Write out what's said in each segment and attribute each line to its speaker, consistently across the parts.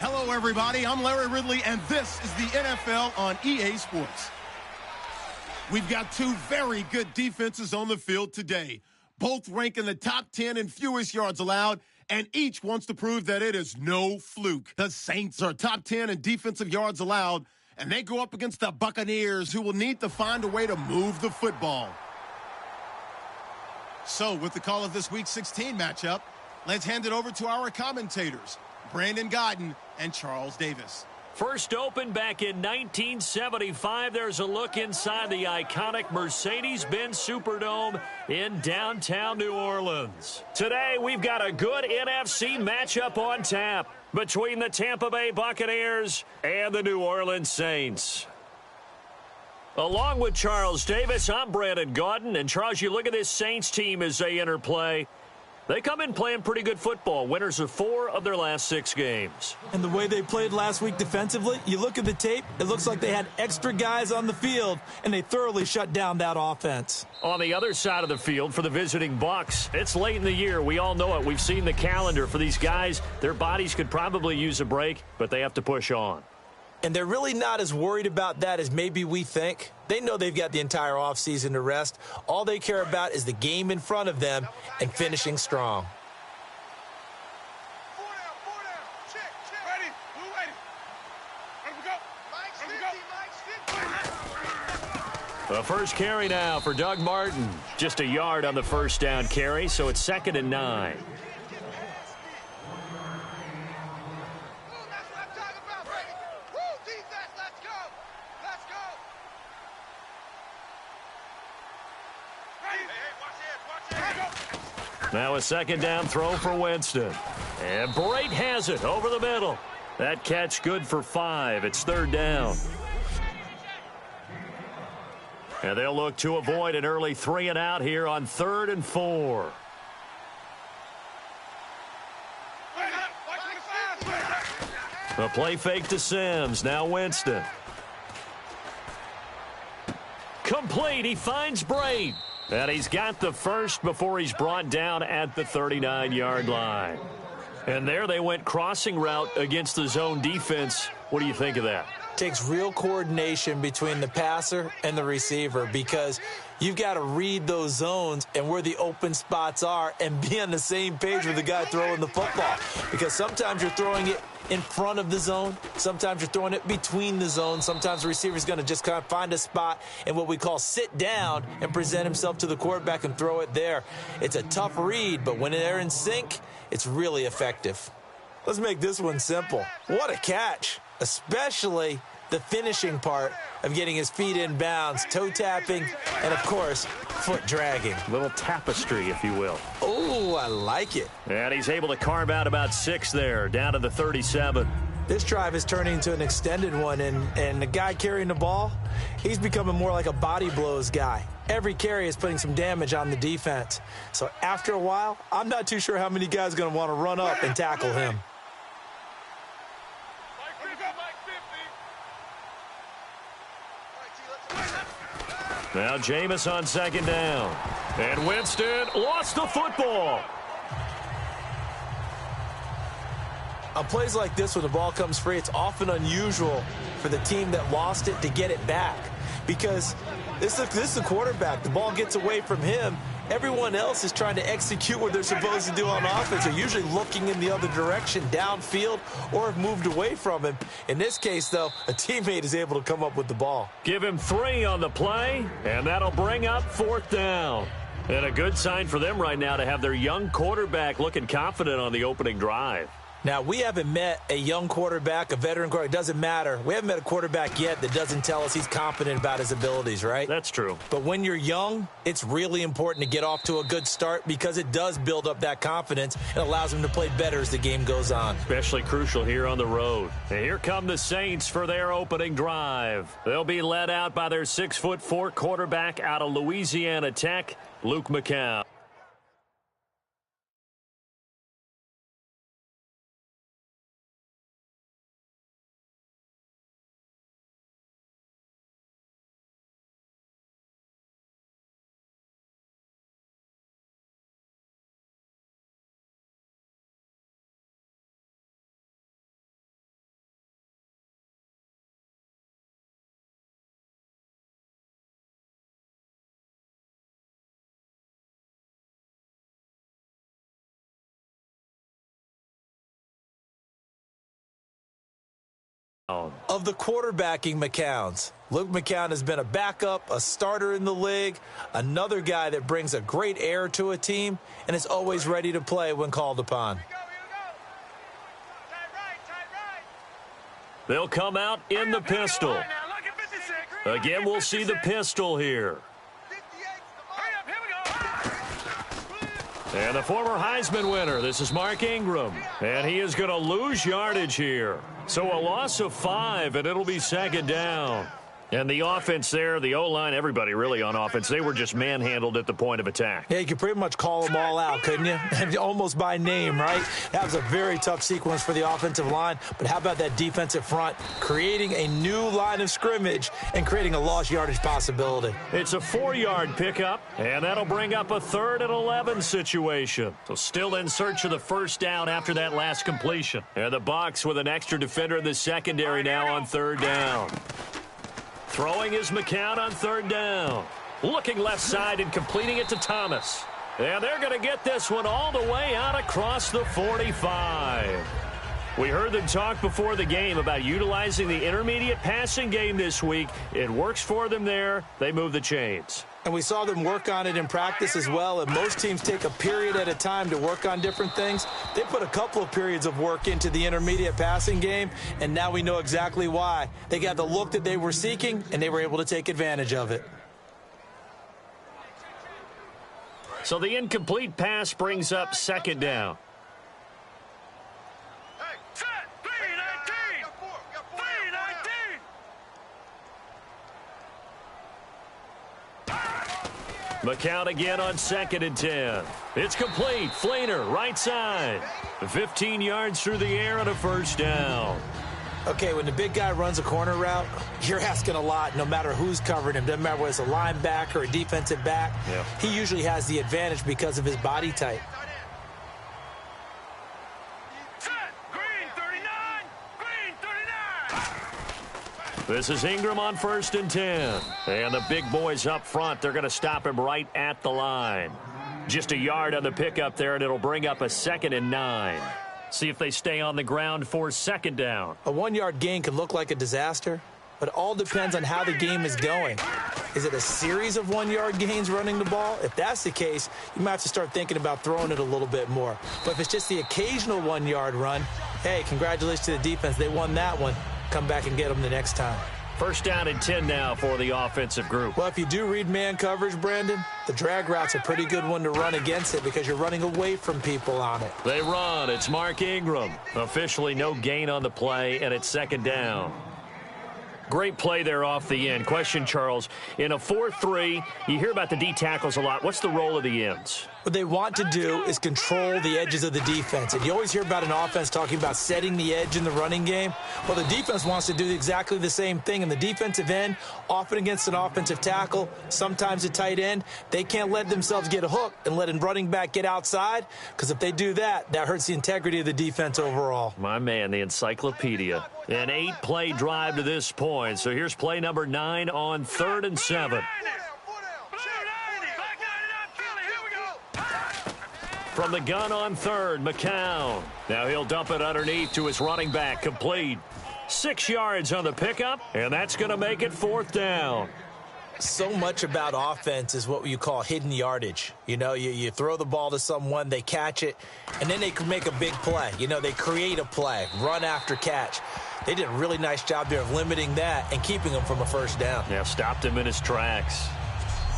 Speaker 1: Hello, everybody. I'm Larry Ridley, and this is the NFL on EA Sports. We've got two very good defenses on the field today. Both rank in the top 10 in fewest yards allowed, and each wants to prove that it is no fluke. The Saints are top 10 in defensive yards allowed, and they go up against the Buccaneers, who will need to find a way to move the football. So, with the call of this Week 16 matchup, let's hand it over to our commentators, Brandon Godden and Charles Davis.
Speaker 2: First opened back in 1975. There's a look inside the iconic Mercedes-Benz Superdome in downtown New Orleans. Today, we've got a good NFC matchup on tap between the Tampa Bay Buccaneers and the New Orleans Saints. Along with Charles Davis, I'm Brandon Godden. And Charles, you look at this Saints team as they interplay. They come in playing pretty good football, winners of 4 of their last 6 games.
Speaker 3: And the way they played last week defensively, you look at the tape, it looks like they had extra guys on the field, and they thoroughly shut down that offense.
Speaker 2: On the other side of the field for the visiting Bucs, it's late in the year. We all know it. We've seen the calendar for these guys. Their bodies could probably use a break, but they have to push on.
Speaker 3: And they're really not as worried about that as maybe we think. They know they've got the entire offseason to rest. All they care about is the game in front of them and finishing strong.
Speaker 2: The first carry now for Doug Martin. Just a yard on the first down carry, so it's 2nd and 9. Now a 2nd down throw for Winston. And Brate has it over the middle. That catch good for 5. It's 3rd down. And they'll look to avoid an early 3 and out here on 3rd and 4. A play fake to Sims. Now Winston. Complete. He finds Brate. And he's got the first before he's brought down at the 39-yard line. And there they went crossing route against the zone defense. What do you think of that?
Speaker 3: Takes real coordination between the passer and the receiver, because you've got to read those zones and where the open spots are and be on the same page with the guy throwing the football. Because sometimes you're throwing it in front of the zone. Sometimes you're throwing it between the zones. Sometimes the receiver's going to just kind of find a spot and what we call sit down and present himself to the quarterback and throw it there. It's a tough read, but when they're in sync, it's really effective. Let's make this one simple. What a catch, especially the finishing part of getting his feet in bounds, toe tapping, and, of course, foot dragging.
Speaker 2: A little tapestry, if you will.
Speaker 3: Oh, I like it.
Speaker 2: And he's able to carve out about 6 there, down to the 37.
Speaker 3: This drive is turning into an extended one, and the guy carrying the ball, he's becoming more like a body blows guy. Every carry is putting some damage on the defense. So after a while, I'm not too sure how many guys are going to want to run up and tackle him.
Speaker 2: Now Jameis on 2nd down. And Winston lost the football.
Speaker 3: On plays like this, when the ball comes free, it's often unusual for the team that lost it to get it back. Because this is the quarterback. The ball gets away from him. Everyone else is trying to execute what they're supposed to do on offense. They're usually looking in the other direction, downfield, or have moved away from him. In this case, though, a teammate is able to come up with the ball.
Speaker 2: Give him 3 on the play, and that'll bring up 4th down. And a good sign for them right now to have their young quarterback looking confident on the opening drive.
Speaker 3: Now, we haven't met a young quarterback, a veteran quarterback. It doesn't matter. We haven't met a quarterback yet that doesn't tell us he's confident about his abilities, right?
Speaker 2: That's true.
Speaker 3: But when you're young, it's really important to get off to a good start, because it does build up that confidence and allows him to play better as the game goes on.
Speaker 2: Especially crucial here on the road. And here come the Saints for their opening drive. They'll be led out by their 6'4" quarterback out of Louisiana Tech, Luke McCown.
Speaker 3: Of the quarterbacking McCowns, Luke McCown has been a backup, a starter in the league, another guy that brings a great air to a team and is always ready to play when called upon.
Speaker 2: They'll come out in the pistol. Again, we'll see the pistol here. And the former Heisman winner, this is Mark Ingram. And he is going to lose yardage here. So a loss of 5, and it'll be second down. And the offense there, the O-line, everybody really on offense, they were just manhandled at the point of attack.
Speaker 3: Yeah, you could pretty much call them all out, couldn't you? Almost by name, right? That was a very tough sequence for the offensive line. But how about that defensive front creating a new line of scrimmage and creating a lost yardage possibility?
Speaker 2: It's a 4-yard pickup, and that'll bring up a 3rd and 11 situation. So still in search of the first down after that last completion. And the Bucs with an extra defender in the secondary now on 3rd down. Throwing is McCown on 3rd down. Looking left side and completing it to Thomas. And they're going to get this one all the way out across the 45. We heard them talk before the game about utilizing the intermediate passing game this week. It works for them there. They move the chains.
Speaker 3: And we saw them work on it in practice as well. And most teams take a period at a time to work on different things. They put a couple of periods of work into the intermediate passing game, and now we know exactly why. They got the look that they were seeking, and they were able to take advantage of it.
Speaker 2: So the incomplete pass brings up second down. McCown again on 2nd and 10. It's complete. Fleener, right side. 15 yards through the air and a first down.
Speaker 3: Okay, when the big guy runs a corner route, you're asking a lot no matter who's covering him. Doesn't matter whether it's a linebacker or a defensive back.
Speaker 2: Yeah.
Speaker 3: He usually has the advantage because of his body type.
Speaker 2: This is Ingram on 1st and 10. And the big boys up front, they're going to stop him right at the line. Just a yard on the pickup there, and it'll bring up a 2nd and 9. See if they stay on the ground for second down.
Speaker 3: A 1-yard gain can look like a disaster, but it all depends on how the game is going. Is it a series of 1-yard gains running the ball? If that's the case, you might have to start thinking about throwing it a little bit more. But if it's just the occasional 1-yard run, hey, congratulations to the defense. They won that one. Come back and get them the next time.
Speaker 2: First down and 10 now for the offensive group.
Speaker 3: Well, if you do read man coverage, Brandon, the drag route's a pretty good one to run against it because you're running away from people on it.
Speaker 2: They run. It's Mark Ingram. Officially no gain on the play, and it's second down. Great play there off the end. Question, Charles, in a 4-3, you hear about the D tackles a lot. What's the role of the ends?
Speaker 3: What they want to do is control the edges of the defense. And you always hear about an offense talking about setting the edge in the running game. Well, the defense wants to do exactly the same thing. And the defensive end, often against an offensive tackle, sometimes a tight end, they can't let themselves get a hook and let a running back get outside. Because if they do that, that hurts the integrity of the defense overall.
Speaker 2: My man, the encyclopedia. An 8-play drive to this point. So here's play number 9 on 3rd and 7. From the gun on 3rd, McCown. Now he'll dump it underneath to his running back, complete. 6 yards on the pickup, and that's going to make it 4th down.
Speaker 3: So much about offense is what you call hidden yardage. You know, you throw the ball to someone, they catch it, and then they can make a big play. You know, they create a play, run after catch. They did a really nice job there of limiting that and keeping him from a first down.
Speaker 2: Yeah, stopped him in his tracks.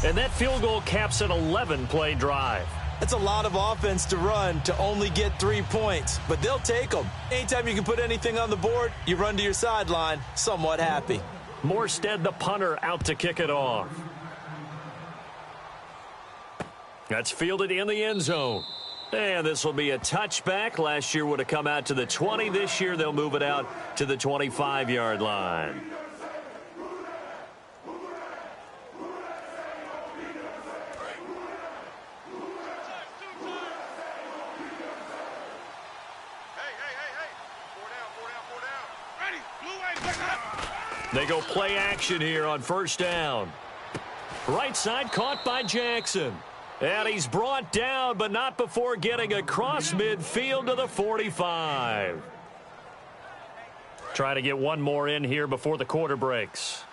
Speaker 2: And that field goal caps an 11-play drive.
Speaker 3: That's a lot of offense to run to only get 3 points, but they'll take them. Anytime you can put anything on the board, you run to your sideline, somewhat happy.
Speaker 2: Morstead, the punter, out to kick it off. That's fielded in the end zone. And this will be a touchback. Last year would have come out to the 20. This year they'll move it out to the 25-yard line. They go play action here on first down. Right side caught by Jackson. And he's brought down, but not before getting across midfield to the 45. Try to get one more in here before the quarter breaks.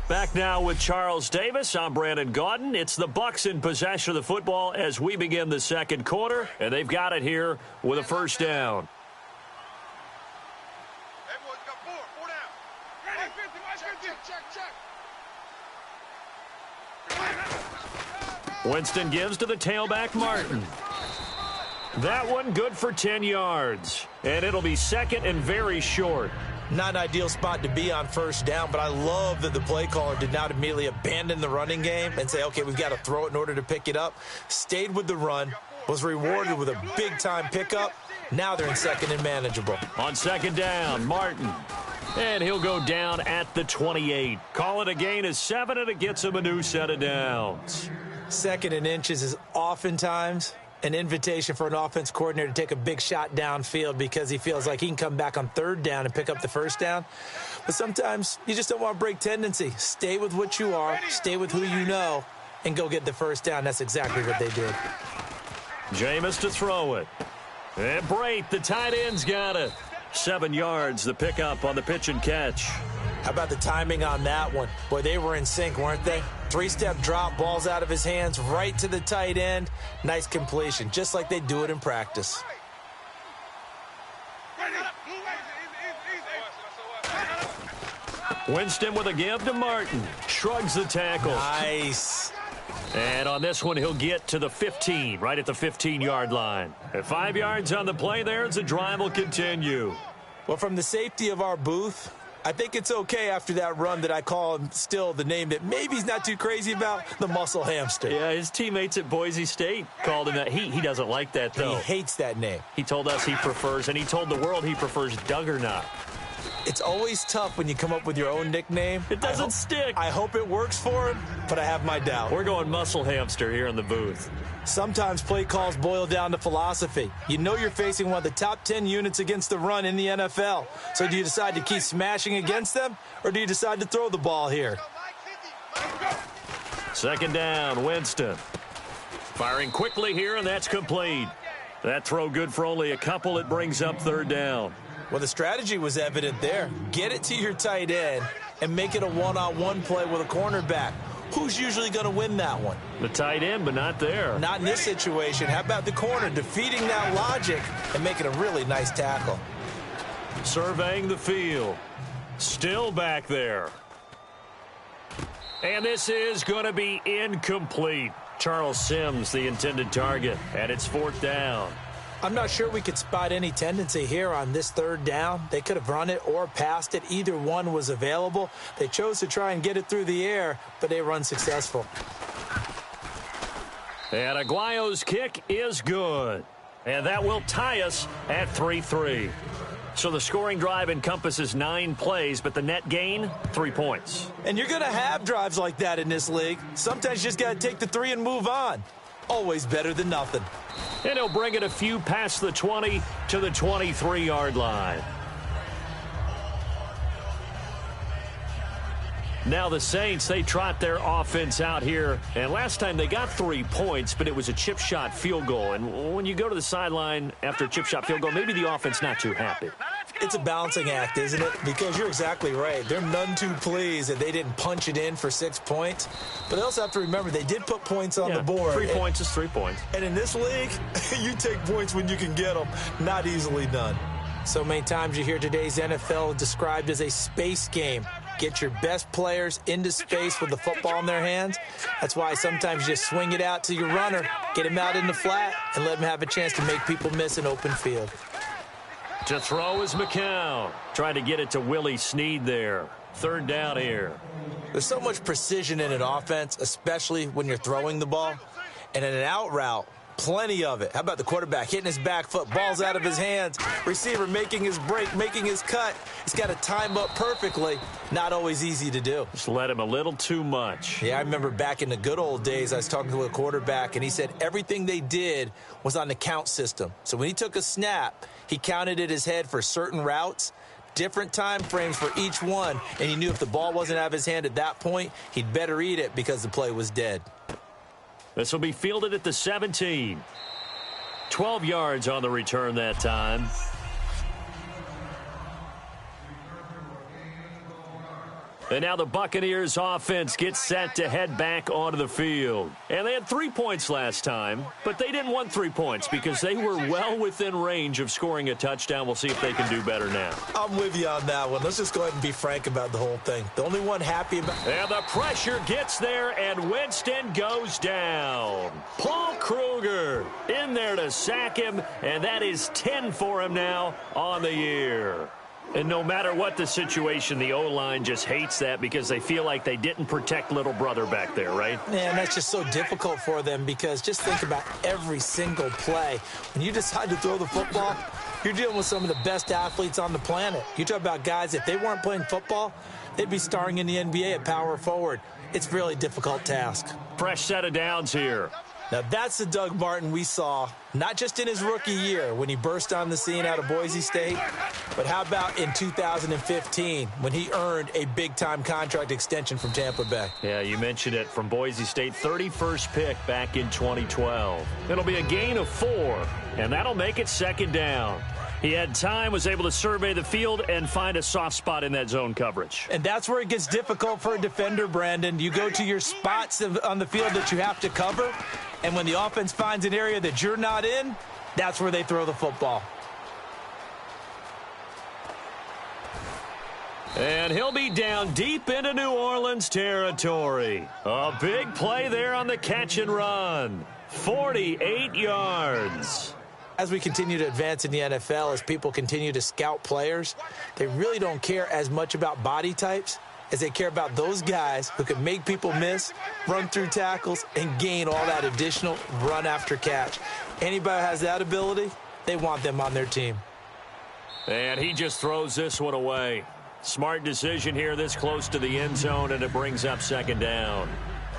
Speaker 2: Back now with Charles Davis. I'm Brandon Gaudin. It's the Bucs in possession of the football as we begin the second quarter, and they've got it here with a first down.
Speaker 4: Hey, boys, got four down. Ready? Check.
Speaker 2: Winston gives to the tailback, Martin. That one good for 10 yards, and it'll be second and very short.
Speaker 3: Not an ideal spot to be on first down, but I love that the play caller did not immediately abandon the running game and say, okay, we've got to throw it in order to pick it up. Stayed with the run, was rewarded with a big-time pickup. Now they're in second and manageable.
Speaker 2: On second down, Martin. And he'll go down at the 28. Call it a gain of 7, and it gets him a new set of downs.
Speaker 3: Second and inches is oftentimes an invitation for an offense coordinator to take a big shot downfield because he feels like he can come back on third down and pick up the first down. But sometimes you just don't want to break tendency. Stay with what you are, stay with who you know, and go get the first down. That's exactly what they did.
Speaker 2: Jameis to throw it. And Brait, the tight end's got it. 7 yards, the pickup on the pitch and catch.
Speaker 3: How about the timing on that one? Boy, they were in sync, weren't they? 3-step drop, balls out of his hands, right to the tight end. Nice completion, just like they do it in practice.
Speaker 2: Winston with a give to Martin. Shrugs the tackle.
Speaker 3: Nice.
Speaker 2: And on this one, he'll get to the 15, right at the 15-yard line. At 5 yards on the play there, as the drive will continue.
Speaker 3: Well, from the safety of our booth, I think it's okay after that run that I call him still the name that maybe he's not too crazy about, the muscle hamster.
Speaker 2: Yeah, his teammates at Boise State called him that. He doesn't like that, though.
Speaker 3: He hates that name.
Speaker 2: He told us he prefers, and he told the world he prefers Duggernaut.
Speaker 3: It's always tough when you come up with your own nickname.
Speaker 2: It doesn't stick.
Speaker 3: I hope it works for him, but I have my doubt.
Speaker 2: We're going muscle hamster here in the booth.
Speaker 3: Sometimes play calls boil down to philosophy. You know you're facing one of the top 10 units against the run in the NFL. So do you decide to keep smashing against them, or do you decide to throw the ball here?
Speaker 2: Second down, Winston. Firing quickly here, and that's complete. That throw good for only a couple. It brings up third down.
Speaker 3: Well, the strategy was evident there. Get it to your tight end and make it a one-on-one play with a cornerback. Who's usually going to win that one?
Speaker 2: The tight end, but not there.
Speaker 3: Not in this situation. How about the corner defeating that logic and making a really nice tackle?
Speaker 2: Surveying the field. Still back there. And this is going to be incomplete. Charles Sims, the intended target, and it's fourth down.
Speaker 3: I'm not sure we could spot any tendency here on this third down. They could have run it or passed it. Either one was available. They chose to try and get it through the air, but they were unsuccessful.
Speaker 2: And Aguayo's kick is good. And that will tie us at 3-3. So the scoring drive encompasses 9 plays, but the net gain, 3 points.
Speaker 3: And you're going to have drives like that in this league. Sometimes you just got to take the 3 and move on. Always better than nothing.
Speaker 2: And he'll bring it a few past the 20 to the 23-yard line. Now the Saints, they trot their offense out here. And last time they got 3 points, but it was a chip shot field goal. And when you go to the sideline after a chip shot field goal, maybe the offense not too happy.
Speaker 3: It's a balancing act, isn't it? Because you're exactly right. They're none too pleased that they didn't punch it in for 6 points. But they also have to remember they did put points on the board.
Speaker 2: 3 points is 3 points.
Speaker 3: And in this league, you take points when you can get them. Not easily done. So many times you hear today's NFL described as a space game. Get your best players into space with the football in their hands. That's why sometimes you just swing it out to your runner, get him out in the flat, and let him have a chance to make people miss an open field.
Speaker 2: To throw is McCown. Trying to get it to Willie Snead there. Third down here.
Speaker 3: There's so much precision in an offense, especially when you're throwing the ball. And in an out route, plenty of it. How about the quarterback hitting his back foot, balls out of his hands, receiver making his break, making his cut. He's got to time up perfectly. Not always easy to do.
Speaker 2: Just let him a little too much.
Speaker 3: Yeah, I remember back in the good old days, I was talking to a quarterback, and he said everything they did was on the count system. So when he took a snap, he counted in his head for certain routes, different time frames for each one, and he knew if the ball wasn't out of his hand at that point, he'd better eat it because the play was dead.
Speaker 2: This will be fielded at the 17. 12 yards on the return that time. And now the Buccaneers offense gets set to head back onto the field. And they had 3 points last time, but they didn't want 3 points because they were well within range of scoring a touchdown. We'll see if they can do better now.
Speaker 3: I'm with you on that one. Let's just go ahead and be frank about the whole thing. The only one happy about...
Speaker 2: And the pressure gets there, and Winston goes down. Paul Kruger in there to sack him, and that is 10 for him now on the year. And no matter what the situation, the O-line just hates that because they feel like they didn't protect little brother back there, right?
Speaker 3: Man, that's just so difficult for them because just think about every single play. When you decide to throw the football, you're dealing with some of the best athletes on the planet. You talk about guys, if they weren't playing football, they'd be starring in the NBA at power forward. It's a really difficult task.
Speaker 2: Fresh set of downs here.
Speaker 3: Now, that's the Doug Martin we saw, not just in his rookie year when he burst on the scene out of Boise State, but how about in 2015 when he earned a big-time contract extension from Tampa Bay?
Speaker 2: Yeah, you mentioned it, from Boise State, 31st pick back in 2012. It'll be a gain of 4, and that'll make it second down. He had time, was able to survey the field and find a soft spot in that zone coverage.
Speaker 3: And that's where it gets difficult for a defender, Brandon. You go to your spots on the field that you have to cover, and when the offense finds an area that you're not in, that's where they throw the football.
Speaker 2: And he'll be down deep into New Orleans territory. A big play there on the catch and run. 48 yards.
Speaker 3: As we continue to advance in the NFL, as people continue to scout players, they really don't care as much about body types as they care about those guys who can make people miss, run through tackles, and gain all that additional run after catch. Anybody who has that ability, they want them on their team.
Speaker 2: And he just throws this one away. Smart decision here this close to the end zone, and it brings up second down.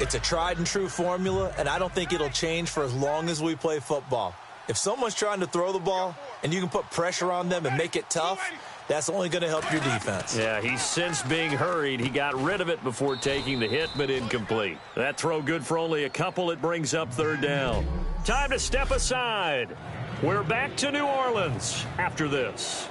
Speaker 3: It's a tried and true formula, and I don't think it'll change for as long as we play football. If someone's trying to throw the ball and you can put pressure on them and make it tough, that's only going to help your defense.
Speaker 2: Yeah, he's since being hurried. He got rid of it before taking the hit, but incomplete. That throw good for only a couple. It brings up third down. Time to step aside. We're back to New Orleans after this.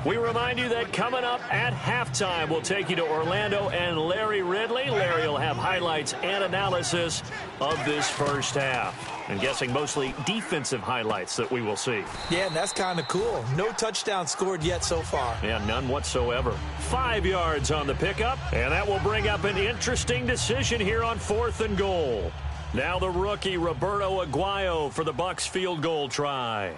Speaker 2: We remind you that coming up at halftime, we'll take you to Orlando and Larry Ridley. Larry will have highlights and analysis of this first half. I'm guessing mostly defensive highlights that we will see.
Speaker 3: Yeah, and that's kind of cool. No touchdown scored yet so far.
Speaker 2: Yeah, none whatsoever. 5 yards on the pickup, and that will bring up an interesting decision here on 4th and goal. Now the rookie Roberto Aguayo for the Bucs field goal try.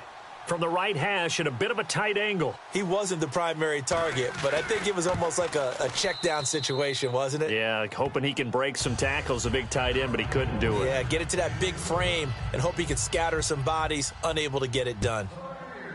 Speaker 2: From the right hash at a bit of a tight angle.
Speaker 3: He wasn't the primary target, but I think it was almost like a check down situation, wasn't it?
Speaker 2: Yeah, hoping he can break some tackles, a big tight end, but he couldn't do it.
Speaker 3: Yeah, get it to that big frame and hope he could scatter some bodies, unable to get it done.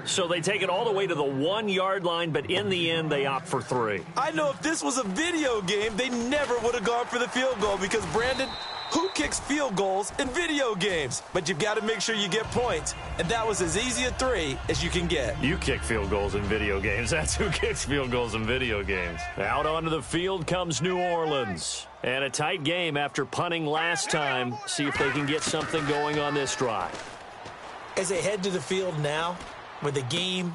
Speaker 2: So they take it all the way to the 1 yard line, but in the end, they opt for 3.
Speaker 3: I know if this was a video game, they never would have gone for the field goal because, Brandon, who kicks field goals in video games? But you've got to make sure you get points, and that was as easy a 3 as you can get.
Speaker 2: You kick field goals in video games. That's who kicks field goals in video games. Out onto the field comes New Orleans. And a tight game after punting last time. See if they can get something going on this drive.
Speaker 3: As they head to the field now, with the game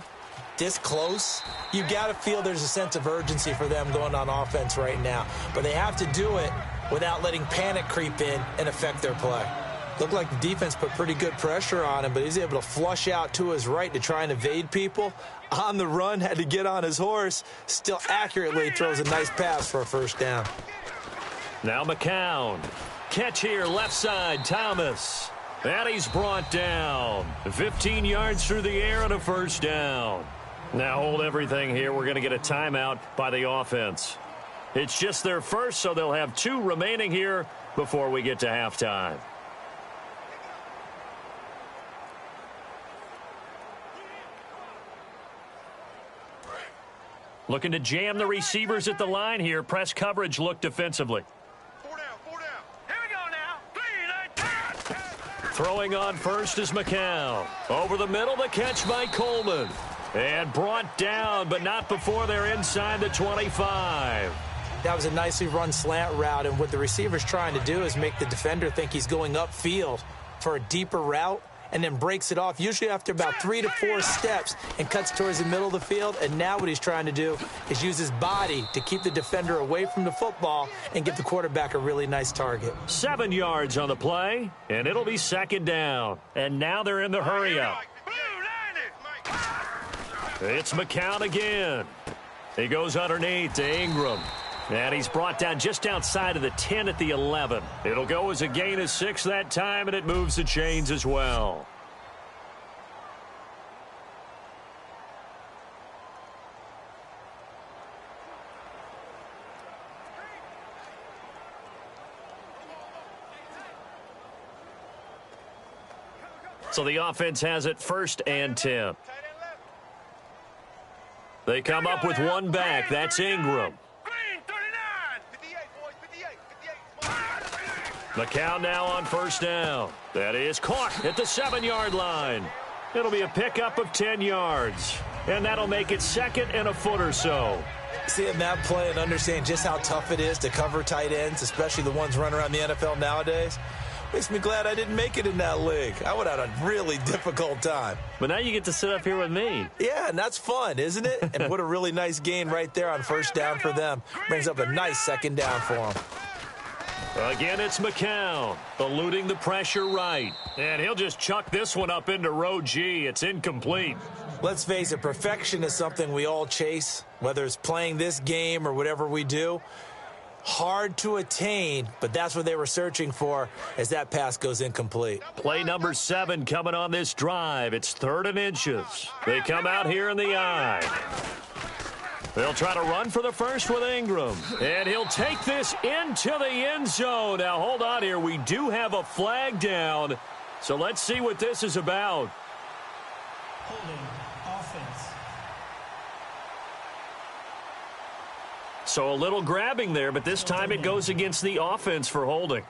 Speaker 3: this close, you got to feel there's a sense of urgency for them going on offense right now. But they have to do it without letting panic creep in and affect their play. Looked like the defense put pretty good pressure on him, but he's able to flush out to his right to try and evade people. On the run, had to get on his horse. Still accurately throws a nice pass for a first down.
Speaker 2: Now McCown. Catch here, left side, Thomas. And he's brought down. 15 yards through the air and a first down. Now hold everything here. We're going to get a timeout by the offense. It's just their first, so they'll have 2 remaining here before we get to halftime. Looking to jam the receivers at the line here. Press coverage look defensively.
Speaker 4: 4 down, 4 down. Here we go now.
Speaker 2: Throwing on first is McCown. Over the middle, the catch by Coleman. And brought down, but not before they're inside the 25.
Speaker 3: That was a nicely run slant route, and what the receiver's trying to do is make the defender think he's going upfield for a deeper route, and then breaks it off, usually after about 3 to 4 steps, and cuts towards the middle of the field. And now what he's trying to do is use his body to keep the defender away from the football and give the quarterback a really nice target.
Speaker 2: 7 yards on the play, and it'll be second down. And now they're in the hurry-up. It's McCown again. He goes underneath to Ingram. And he's brought down just outside of the 10 at the 11. It'll go as a gain of 6 that time, and it moves the chains as well. So the offense has it 1st and 10. They come up with one back. That's Ingram. McCown now on 1st down. That is caught at the 7-yard line. It'll be a pickup of 10 yards. And that'll make it 2nd and a foot or so.
Speaker 3: Seeing that play and understanding just how tough it is to cover tight ends, especially the ones running around the NFL nowadays, makes me glad I didn't make it in that league. I would have had a really difficult time.
Speaker 2: But now you get to sit up here with me.
Speaker 3: Yeah, and that's fun, isn't it? And what a really nice gain right there on 1st down for them. Brings up a nice 2nd down for them.
Speaker 2: Again, it's McCown, eluding the pressure right. And he'll just chuck this one up into row G. It's incomplete.
Speaker 3: Let's face it, perfection is something we all chase, whether it's playing this game or whatever we do. Hard to attain, but that's what they were searching for as that pass goes incomplete.
Speaker 2: Play number 7 coming on this drive. It's 3rd and inches. They come out here in the I. They'll try to run for the first with Ingram. And he'll take this into the end zone. Now, hold on here. We do have a flag down. So let's see what this is about.
Speaker 5: Holding offense.
Speaker 2: So a little grabbing there, but this time it goes against the offense for holding.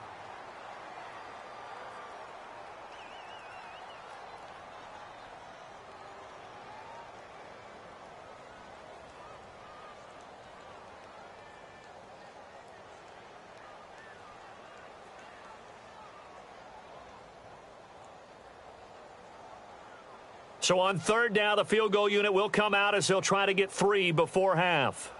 Speaker 2: So on 3rd down, the field goal unit will come out as they'll try to get 3 before half.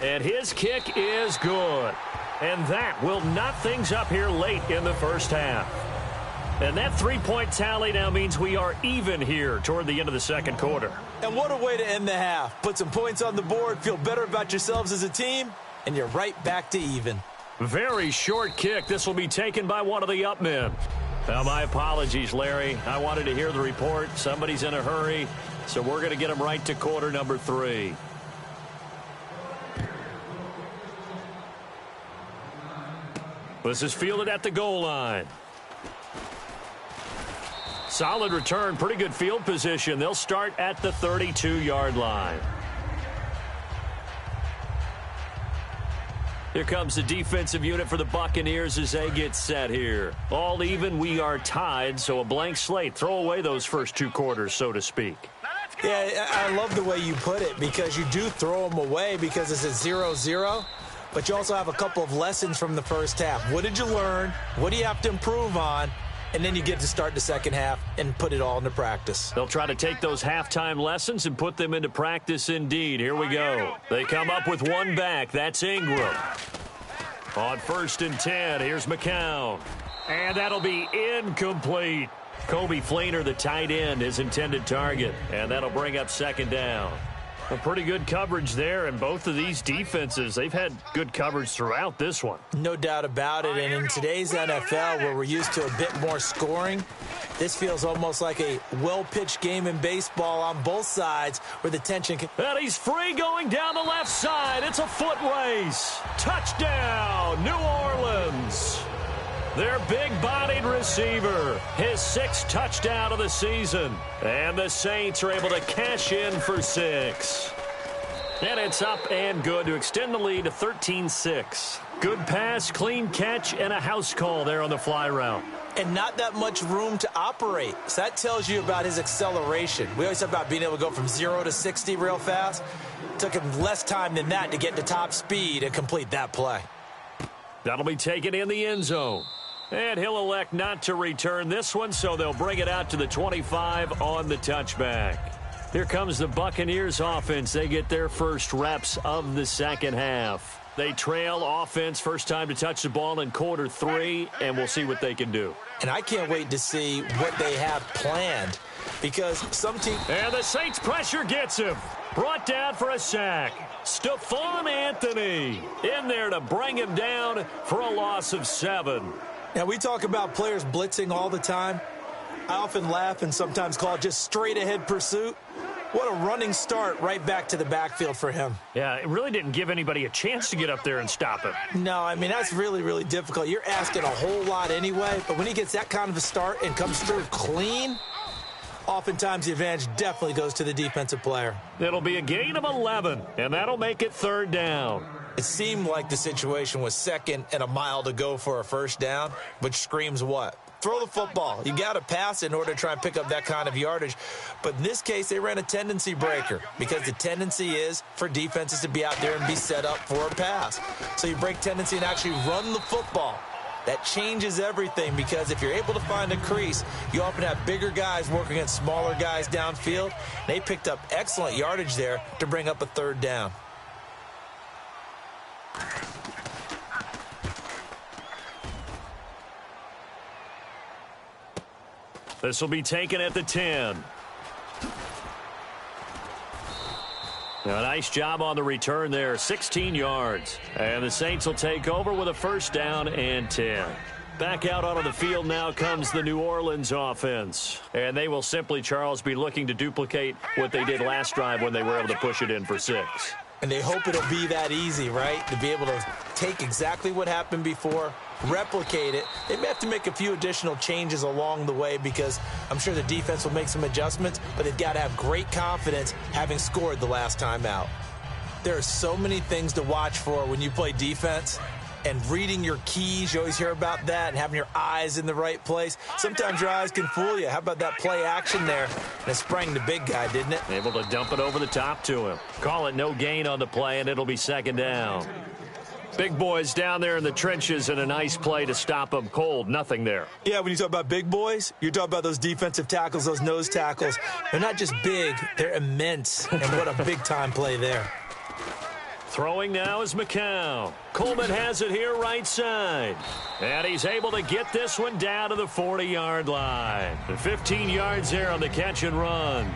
Speaker 2: And his kick is good. And that will knot things up here late in the 1st half. And that 3-point tally now means we are even here toward the end of the 2nd quarter.
Speaker 3: And what a way to end the half. Put some points on the board, feel better about yourselves as a team, and you're right back to even.
Speaker 2: Very short kick. This will be taken by one of the up men. Now, my apologies, Larry. I wanted to hear the report. Somebody's in a hurry, so we're going to get him right to quarter number 3. This is fielded at the goal line. Solid return, pretty good field position. They'll start at the 32-yard line. Here comes the defensive unit for the Buccaneers as they get set here. All even, we are tied, so a blank slate. Throw away those first 2 quarters, so to speak.
Speaker 3: Yeah, I love the way you put it because you do throw them away because it's a 0-0. But you also have a couple of lessons from the 1st half. What did you learn? What do you have to improve on? And then you get to start the 2nd half and put it all into practice.
Speaker 2: They'll try to take those halftime lessons and put them into practice indeed. Here we go. They come up with one back. That's Ingram. On 1st and 10, here's McCown. And that'll be incomplete. Kobe Flainer, the tight end, his intended target. And that'll bring up 2nd down. A pretty good coverage there, and both of these defenses, they've had good coverage throughout this one.
Speaker 3: No doubt about it, and in today's NFL, where we're used to a bit more scoring, this feels almost like a well-pitched game in baseball on both sides where the tension can...
Speaker 2: And he's free going down the left side. It's a foot race. Touchdown, New Orleans. Their big-bodied receiver, his 6th touchdown of the season. And the Saints are able to cash in for 6. And it's up and good to extend the lead to 13-6. Good pass, clean catch, and a house call there on the fly route.
Speaker 3: and not that much room to operate. So that tells you about his acceleration. We always talk about being able to go from 0 to 60 real fast. It took him less time than that to get to top speed and complete that play.
Speaker 2: That'll be taken in the end zone. And he'll elect not to return this one, so they'll bring it out to the 25 on the touchback. Here comes the Buccaneers offense. They get their first reps of the second half. They trail offense, first time to touch the ball in quarter 3, and we'll see what they can do.
Speaker 3: And I can't wait to see what they have planned, because some team...
Speaker 2: And the Saints pressure gets him. Brought down for a sack. Stephon Anthony in there to bring him down for a loss of 7.
Speaker 3: Now, we talk about players blitzing all the time. I often laugh and sometimes call it just straight-ahead pursuit. What a running start right back to the backfield for him.
Speaker 2: Yeah, it really didn't give anybody a chance to get up there and stop him.
Speaker 3: No, I mean, that's really, really difficult. You're asking a whole lot anyway, but when he gets that kind of a start and comes through clean, oftentimes the advantage definitely goes to the defensive player.
Speaker 2: It'll be a gain of 11, and that'll make it 3rd down.
Speaker 3: It seemed like the situation was 2nd and a mile to go for a first down, which screams what? Throw the football. You got to pass in order to try and pick up that kind of yardage. But in this case, they ran a tendency breaker, because the tendency is for defenses to be out there and be set up for a pass. So you break tendency and actually run the football. That changes everything, because if you're able to find a crease, you often have bigger guys working against smaller guys downfield. They picked up excellent yardage there to bring up a 3rd down.
Speaker 2: This will be taken at the 10. A nice job on the return there, 16 yards. And the Saints will take over with a first down and 10. Back out onto the field now comes the New Orleans offense. And they will simply, Charles, be looking to duplicate what they did last drive when they were able to push it in for 6.
Speaker 3: And they hope it'll be that easy, right? To be able to take exactly what happened before, replicate it. They may have to make a few additional changes along the way, because I'm sure the defense will make some adjustments, but they've got to have great confidence having scored the last time out. There are so many things to watch for when you play defense, and reading your keys, you always hear about that, and having your eyes in the right place. Sometimes your eyes can fool you. How about that play action there? And it sprang the big guy, didn't it?
Speaker 2: Able to dump it over the top to him. Call it no gain on the play, and it'll be 2nd down. Big boys down there in the trenches, and a nice play to stop them cold. Nothing there.
Speaker 3: Yeah, when you talk about big boys, you're talking about those defensive tackles, those nose tackles. They're not just big, they're immense. And what a big-time play there.
Speaker 2: Throwing now is McCown. Coleman has it here right side. And he's able to get this one down to the 40-yard line. 15 yards there on the catch and run.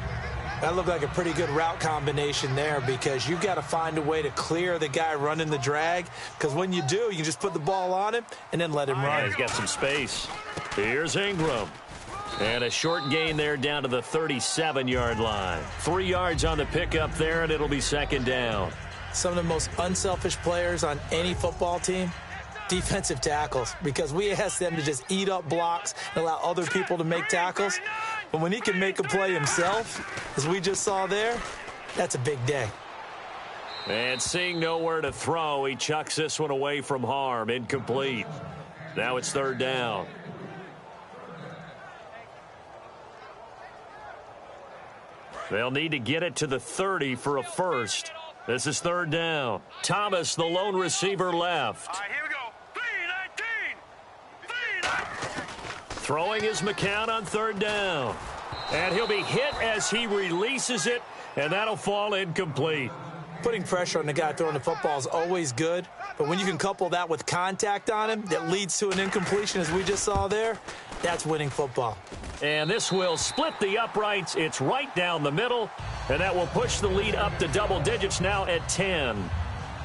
Speaker 3: That looked like a pretty good route combination there, because you've got to find a way to clear the guy running the drag, because when you do, you can just put the ball on him and then let him run.
Speaker 2: Yeah, he's got some space. Here's Ingram. And a short gain there down to the 37-yard line. 3 yards on the pickup there, and it'll be 2nd down.
Speaker 3: Some of the most unselfish players on any football team, defensive tackles, because we ask them to just eat up blocks and allow other people to make tackles. But when he can make a play himself, as we just saw there, that's a big day.
Speaker 2: And seeing nowhere to throw, he chucks this one away from harm. Incomplete. Now it's 3rd down. They'll need to get it to the 30 for a first. This is 3rd down. Thomas, the lone receiver, left.
Speaker 4: All right, here we go. 3-19.
Speaker 2: Throwing is McCown on 3rd down. And he'll be hit as he releases it, and that'll fall incomplete.
Speaker 3: Putting pressure on the guy throwing the football is always good, but when you can couple that with contact on him that leads to an incompletion, as we just saw there, that's winning football.
Speaker 2: And this will split the uprights. It's right down the middle, and that will push the lead up to double digits now at 10.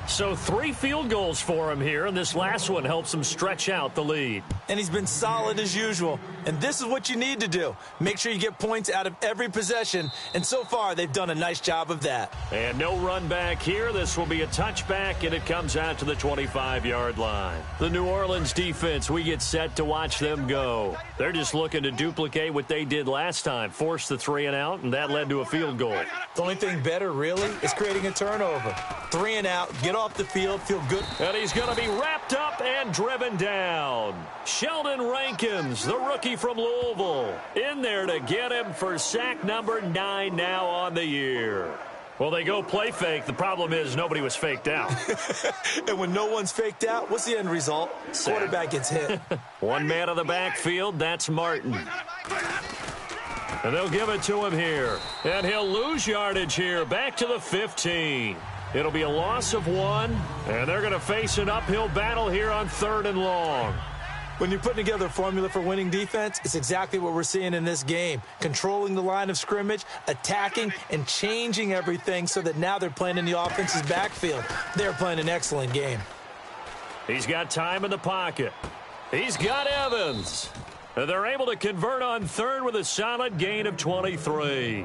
Speaker 2: So 3 field goals for him here, and this last one helps him stretch out the lead.
Speaker 3: And he's been solid as usual. And this is what you need to do. Make sure you get points out of every possession. And so far, they've done a nice job of that.
Speaker 2: And no run back here. This will be a touchback, and it comes out to the 25-yard line. The New Orleans defense, we get set to watch them go. They're just looking to duplicate what they did last time, force the 3 and out, and that led to a field goal.
Speaker 3: The only thing better, really, is creating a turnover. 3 and out, get off the field, feel good.
Speaker 2: And he's going to be wrapped up and driven down. Sheldon Rankins, the rookie from Louisville, in there to get him for sack number 9 now on the year. Well, they go play fake. The problem is nobody was faked out.
Speaker 3: And when no one's faked out, what's the end result? Quarterback gets hit.
Speaker 2: One man of the backfield, that's Martin. And they'll give it to him here. And he'll lose yardage here, back to the 15. It'll be a loss of 1, and they're going to face an uphill battle here on 3rd and long.
Speaker 3: When you're putting together a formula for winning defense, it's exactly what we're seeing in this game. Controlling the line of scrimmage, attacking, and changing everything so that now they're playing in the offense's backfield. They're playing an excellent game.
Speaker 2: He's got time in the pocket. He's got Evans. And they're able to convert on 3rd with a solid gain of 23.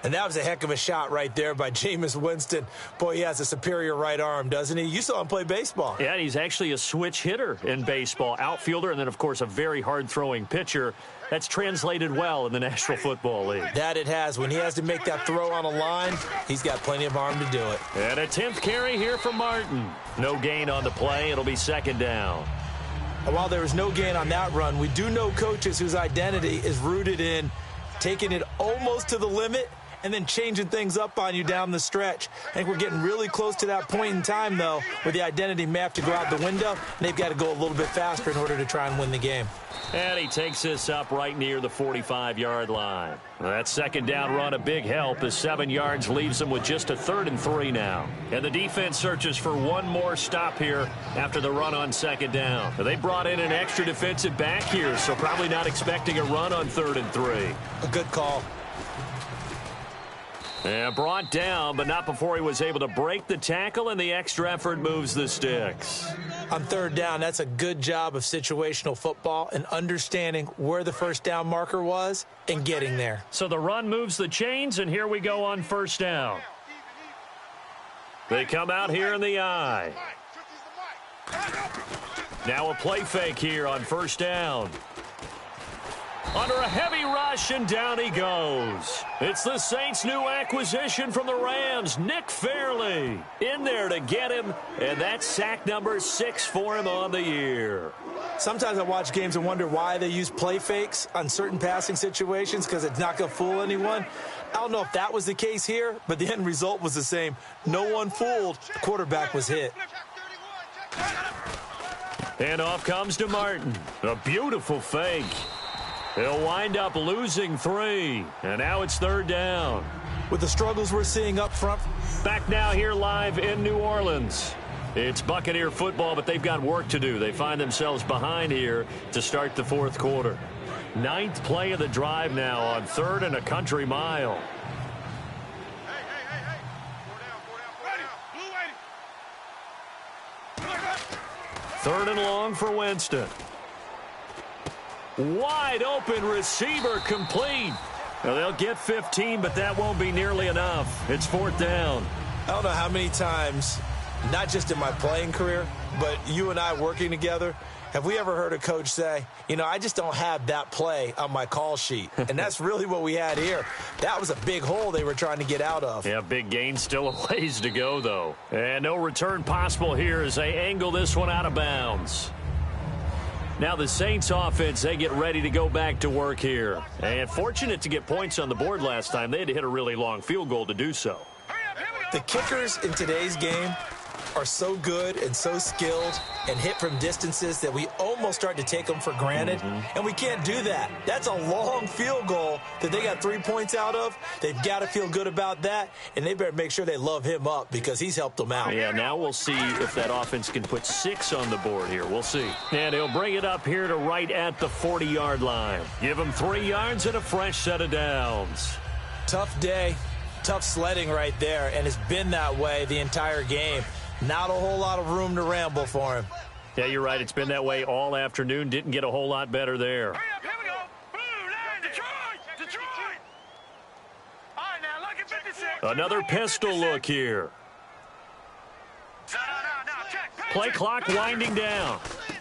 Speaker 3: And that was a heck of a shot right there by Jameis Winston. Boy, he has a superior right arm, doesn't he? You saw him play baseball.
Speaker 2: Yeah, he's actually a switch hitter in baseball. Outfielder, and then, of course, a very hard-throwing pitcher. That's translated well in the National Football League.
Speaker 3: That it has. When he has to make that throw on a line, he's got plenty of arm to do it.
Speaker 2: And a 10th carry here for Martin. No gain on the play. It'll be 2nd down.
Speaker 3: And while there was no gain on that run, we do know coaches whose identity is rooted in taking it almost to the limit and then changing things up on you down the stretch. I think we're getting really close to that point in time, though, where the identity may have to go out the window, and they've got to go a little bit faster in order to try and win the game.
Speaker 2: And he takes this up right near the 45-yard line. That 2nd down run, a big help, as 7 yards leaves them with just a 3rd and 3 now. And the defense searches for one more stop here after the run on 2nd down. They brought in an extra defensive back here, so probably not expecting a run on 3rd and 3.
Speaker 3: A good call.
Speaker 2: And brought down, but not before he was able to break the tackle, and the extra effort moves the sticks.
Speaker 3: On 3rd down, that's a good job of situational football and understanding where the 1st down marker was and getting there.
Speaker 2: So the run moves the chains, and here we go on 1st down. They come out here in the eye. Now a play fake here on 1st down. Under a heavy rush, and down he goes. It's the Saints' new acquisition from the Rams, Nick Fairley, in there to get him, and that's sack number 6 for him on the year.
Speaker 3: Sometimes I watch games and wonder why they use play fakes on certain passing situations, because it's not going to fool anyone. I don't know if that was the case here, but the end result was the same. No one fooled. The quarterback was hit.
Speaker 2: And off comes to Martin. A beautiful fake. He'll wind up losing 3, and now it's 3rd down.
Speaker 3: With the struggles we're seeing up front.
Speaker 2: Back now here live in New Orleans. It's Buccaneer football, but they've got work to do. They find themselves behind here to start the 4th quarter. 9th play of the drive now on 3rd and a country mile. Third and long for Winston. Wide open receiver complete. Now they'll get 15, but that won't be nearly enough. It's 4th down.
Speaker 3: I don't know how many times, not just in my playing career, but you and I working together, have we ever heard a coach say, you know, I just don't have that play on my call sheet. And that's really what we had here. That was a big hole they were trying to get out of.
Speaker 2: Yeah, big gain, still a ways to go, though. And no return possible here as they angle this one out of bounds. Now the Saints offense, they get ready to go back to work here. And fortunate to get points on the board last time. They had to hit a really long field goal to do so.
Speaker 3: The kickers in today's game are so good and so skilled and hit from distances that we almost start to take them for granted. And we can't do that. That's a long field goal that they got 3 points out of. They've got to feel good about that, and they better make sure they love him up because he's helped them out.
Speaker 2: Yeah, now we'll see if that offense can put 6 on the board here. We'll see. And he'll bring it up here to right at the 40-yard line. Give him 3 yards and a fresh set of downs.
Speaker 3: Tough day, tough sledding right there, and it's been that way the entire game. Not a whole lot of room to ramble for him.
Speaker 2: Yeah, you're right. It's been that way all afternoon. Didn't get a whole lot better there.
Speaker 4: Hurry up, here we go. Blue line, Detroit. All right, now look at 56.
Speaker 2: Another pistol look here.
Speaker 4: No, check.
Speaker 2: Play clock winding down.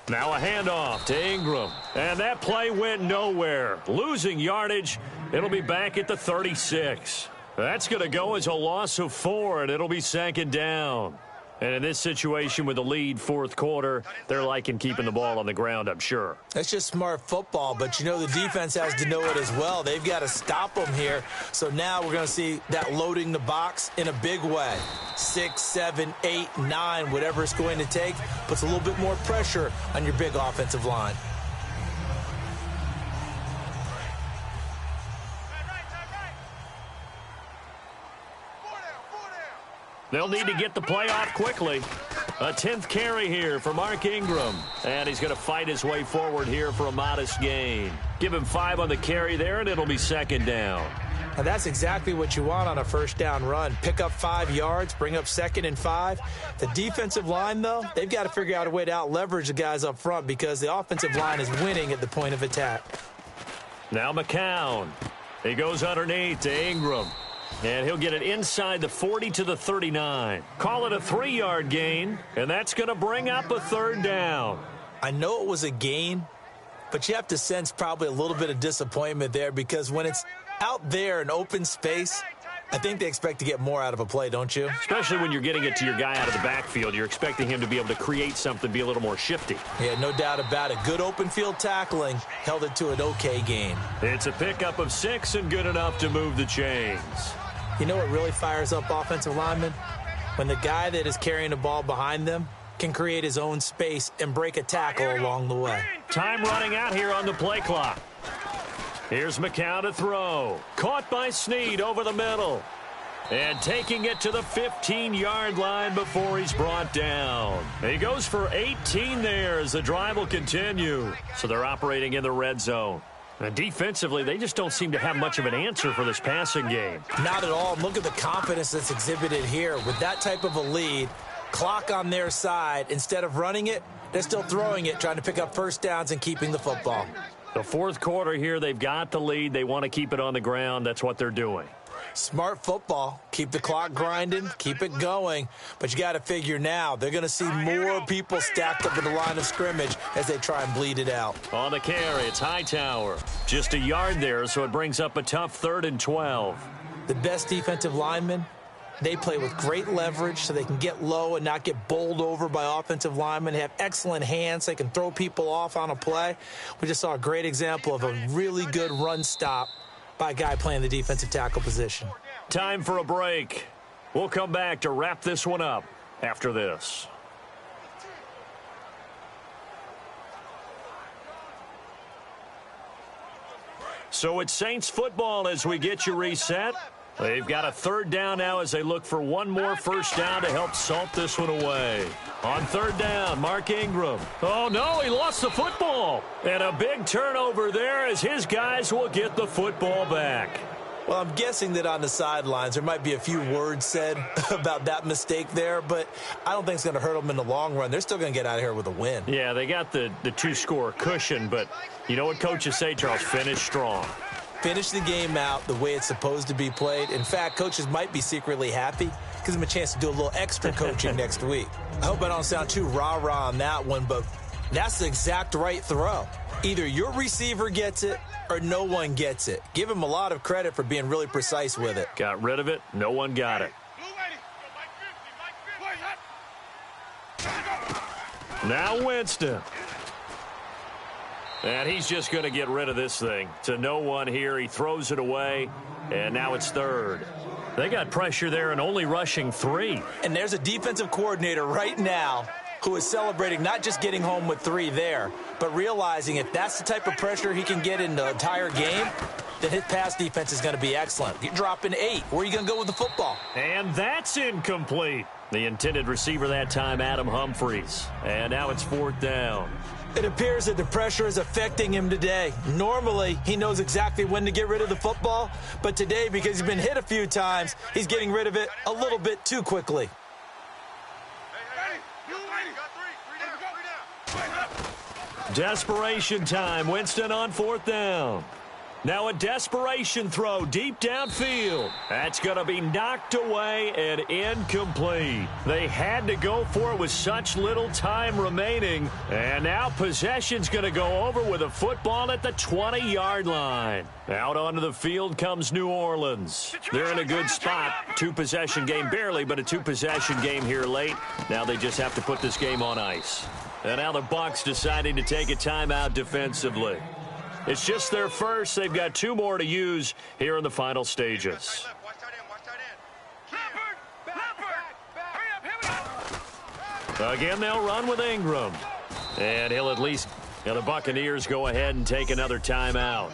Speaker 2: Now a handoff to Ingram. And that play went nowhere. Losing yardage. It'll be back at the 36. That's going to go as a loss of 4, and it'll be 2nd down. And in this situation with the lead, 4th quarter, they're liking keeping the ball on the ground, I'm sure.
Speaker 3: That's just smart football, but you know the defense has to know it as well. They've got to stop them here. So now we're going to see that loading the box in a big way. 6, 7, 8, 9, whatever it's going to take, puts a little bit more pressure on your big offensive line.
Speaker 2: They'll need to get the play off quickly. A 10th carry here for Mark Ingram. And he's going to fight his way forward here for a modest gain. Give him 5 on the carry there, and it'll be 2nd down.
Speaker 3: Now that's exactly what you want on a 1st down run. Pick up 5 yards, bring up 2nd and 5. The defensive line, though, they've got to figure out a way to out-leverage the guys up front because the offensive line is winning at the point of attack.
Speaker 2: Now McCown. He goes underneath to Ingram. And he'll get it inside the 40 to the 39. Call it a 3-yard gain, and that's going to bring up a 3rd down.
Speaker 3: I know it was a gain, but you have to sense probably a little bit of disappointment there because when it's out there in open space, I think they expect to get more out of a play, don't you?
Speaker 2: Especially when you're getting it to your guy out of the backfield. You're expecting him to be able to create something, be a little more shifty.
Speaker 3: Yeah, no doubt about it. Good open field tackling held it to an okay gain.
Speaker 2: It's a pickup of 6 and good enough to move the chains.
Speaker 3: You know what really fires up offensive linemen? When the guy that is carrying the ball behind them can create his own space and break a tackle along the way.
Speaker 2: Time running out here on the play clock. Here's McCown to throw. Caught by Snead over the middle. And taking it to the 15-yard line before he's brought down. He goes for 18 there as the drive will continue. So they're operating in the red zone. And defensively, they just don't seem to have much of an answer for this passing game.
Speaker 3: Not at all. Look at the confidence that's exhibited here. With that type of a lead, clock on their side, instead of running it, they're still throwing it, trying to pick up 1st downs and keeping the football.
Speaker 2: The 4th quarter here, they've got the lead. They want to keep it on the ground. That's what they're doing.
Speaker 3: Smart football. Keep the clock grinding. Keep it going. But you got to figure now, they're going to see more people stacked up in the line of scrimmage as they try and bleed it out.
Speaker 2: On the carry, it's Hightower. Just a yard there, so it brings up a tough 3rd and 12.
Speaker 3: The best defensive linemen, they play with great leverage so they can get low and not get bowled over by offensive linemen. They have excellent hands. They can throw people off on a play. We just saw a great example of a really good run stop by a guy playing the defensive tackle position.
Speaker 2: Time for a break. We'll come back to wrap this one up after this. So it's Saints football as we get you reset. They've got a 3rd down now as they look for one more 1st down to help salt this one away. On 3rd down, Mark Ingram. Oh, no, he lost the football. And a big turnover there as his guys will get the football back.
Speaker 3: Well, I'm guessing that on the sidelines there might be a few words said about that mistake there, but I don't think it's going to hurt them in the long run. They're still going to get out of here with a win.
Speaker 2: Yeah, they got the 2-score cushion, but you know what coaches say, Charles? Finish strong.
Speaker 3: Finish the game out the way it's supposed to be played. In fact, coaches might be secretly happy. Gives them a chance to do a little extra coaching next week. I hope I don't sound too rah-rah on that one, but that's the exact right throw. Either your receiver gets it or no one gets it. Give him a lot of credit for being really precise with it.
Speaker 2: Got rid of it. No one got it. Now Winston. And he's just going to get rid of this thing. To no one here. He throws it away. And now it's 3rd. They got pressure there and only rushing 3.
Speaker 3: And there's a defensive coordinator right now who is celebrating not just getting home with 3 there, but realizing if that's the type of pressure he can get in the entire game, then his pass defense is going to be excellent. You're dropping 8. Where are you going to go with the football?
Speaker 2: And that's incomplete. The intended receiver that time, Adam Humphries. And now it's 4th down.
Speaker 3: It appears that the pressure is affecting him today. Normally, he knows exactly when to get rid of the football, but today, because he's been hit a few times, he's getting rid of it a little bit too quickly.
Speaker 2: Desperation time. Winston on 4th down. Now a desperation throw deep downfield. That's going to be knocked away and incomplete. They had to go for it with such little time remaining. And now possession's going to go over with a football at the 20-yard line. Out onto the field comes New Orleans. They're in a good spot. Two-possession game barely, but a two-possession game here late. Now they just have to put this game on ice. And now the Bucs deciding to take a timeout defensively. It's just their first. They've got two more to use here in the final stages. Again, they'll run with Ingram. And he'll at least, the Buccaneers go ahead and take another timeout.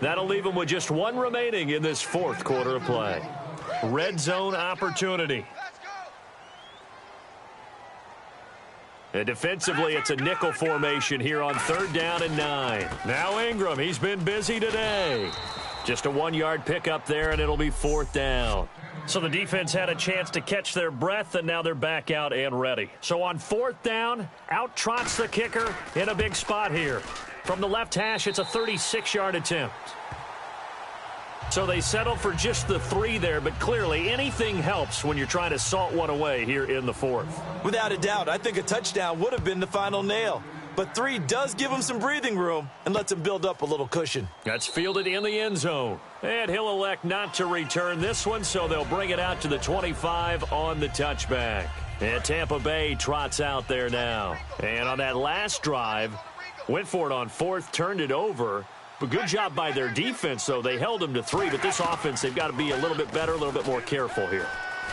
Speaker 2: That'll leave them with just one remaining in this fourth quarter of play. Red zone opportunity. And defensively, it's a nickel formation here on 3rd down and 9. Now Ingram, he's been busy today. Just a 1-yard pickup there, and it'll be 4th down. So the defense had a chance to catch their breath, and now they're back out and ready. So on 4th down, out trots the kicker in a big spot here. From the left hash, it's a 36-yard attempt. So they settled for just the 3 there, but clearly anything helps when you're trying to salt one away here in the 4th.
Speaker 3: Without a doubt, I think a touchdown would have been the final nail. But 3 does give him some breathing room and lets him build up a little cushion.
Speaker 2: That's fielded in the end zone. And he'll elect not to return this one, so they'll bring it out to the 25 on the touchback. And Tampa Bay trots out there now. And on that last drive, went for it on 4th, turned it over. But good job by their defense, though. They held them to 3, but this offense, they've got to be a little bit better, a little bit more careful here.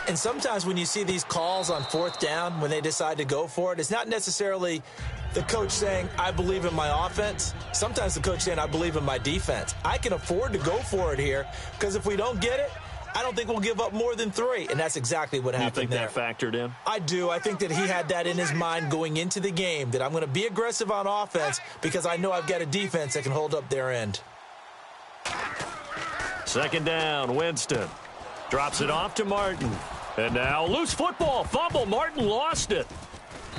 Speaker 3: And sometimes when you see these calls on 4th down, when they decide to go for it, it's not necessarily the coach saying, I believe in my offense. Sometimes the coach saying, I believe in my defense. I can afford to go for it here, because if we don't get it, I don't think we'll give up more than 3, and that's exactly what happened there.
Speaker 2: You think that factored in?
Speaker 3: I do. I think that he had that in his mind going into the game, that I'm going to be aggressive on offense because I know I've got a defense that can hold up their end.
Speaker 2: 2nd down, Winston. Drops it off to Martin. And now loose football, fumble. Martin lost it.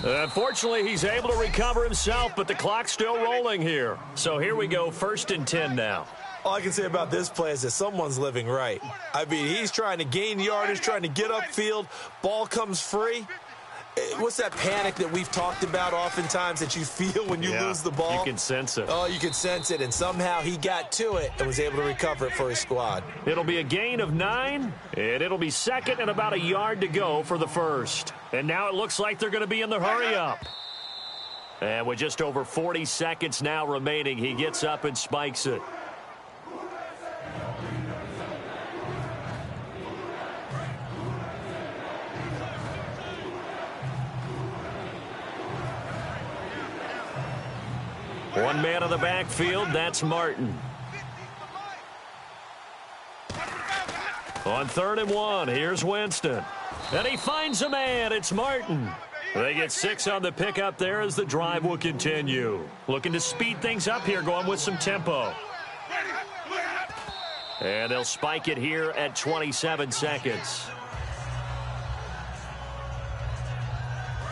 Speaker 2: Unfortunately, he's able to recover himself, but the clock's still rolling here. So here we go, 1st and 10 now.
Speaker 3: All I can say about this play is that someone's living right. I mean, he's trying to gain yardage, trying to get upfield. Ball comes free. What's that panic that we've talked about oftentimes that you feel when you lose the ball?
Speaker 2: You can sense it.
Speaker 3: Oh, you can sense it, and somehow he got to it and was able to recover it for his squad.
Speaker 2: It'll be a gain of 9, and it'll be 2nd and about a yard to go for the 1st. And now it looks like they're going to be in the hurry-up. And with just over 40 seconds now remaining, he gets up and spikes it. One man on the backfield, that's Martin. On 3rd and 1, here's Winston. And he finds a man, it's Martin. They get 6 on the pickup there as the drive will continue. Looking to speed things up here, going with some tempo. And they'll spike it here at 27 seconds.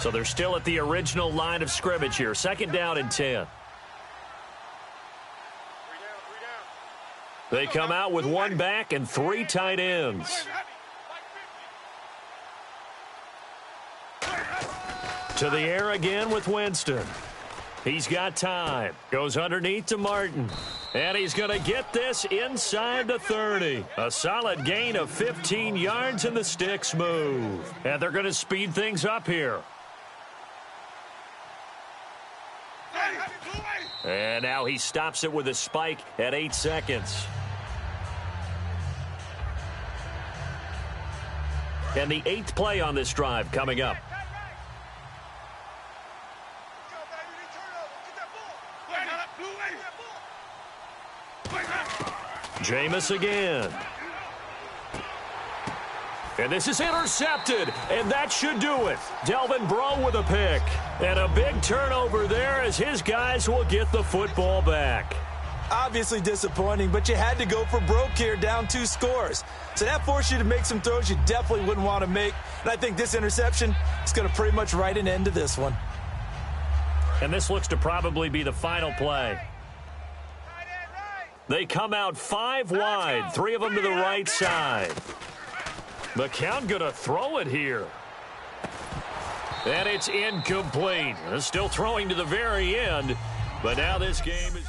Speaker 2: So they're still at the original line of scrimmage here. 2nd down and 10. They come out with 1 back and 3 tight ends. To the air again with Winston. He's got time. Goes underneath to Martin. And he's going to get this inside the 30. A solid gain of 15 yards and the sticks move. And they're going to speed things up here. And now he stops it with a spike at 8 seconds. And the 8th play on this drive coming up. Jameis again. And this is intercepted, and that should do it. Delvin Breaux with a pick. And a big turnover there as his guys will get the football back.
Speaker 3: Obviously disappointing, but you had to go for Broke here, down 2 scores. So that forced you to make some throws you definitely wouldn't want to make. And I think this interception is going to pretty much write an end to this one.
Speaker 2: And this looks to probably be the final play. They come out 5 wide, 3 of them to the right side. McCown going to throw it here. And it's incomplete. Still throwing to the very end, but now this game is...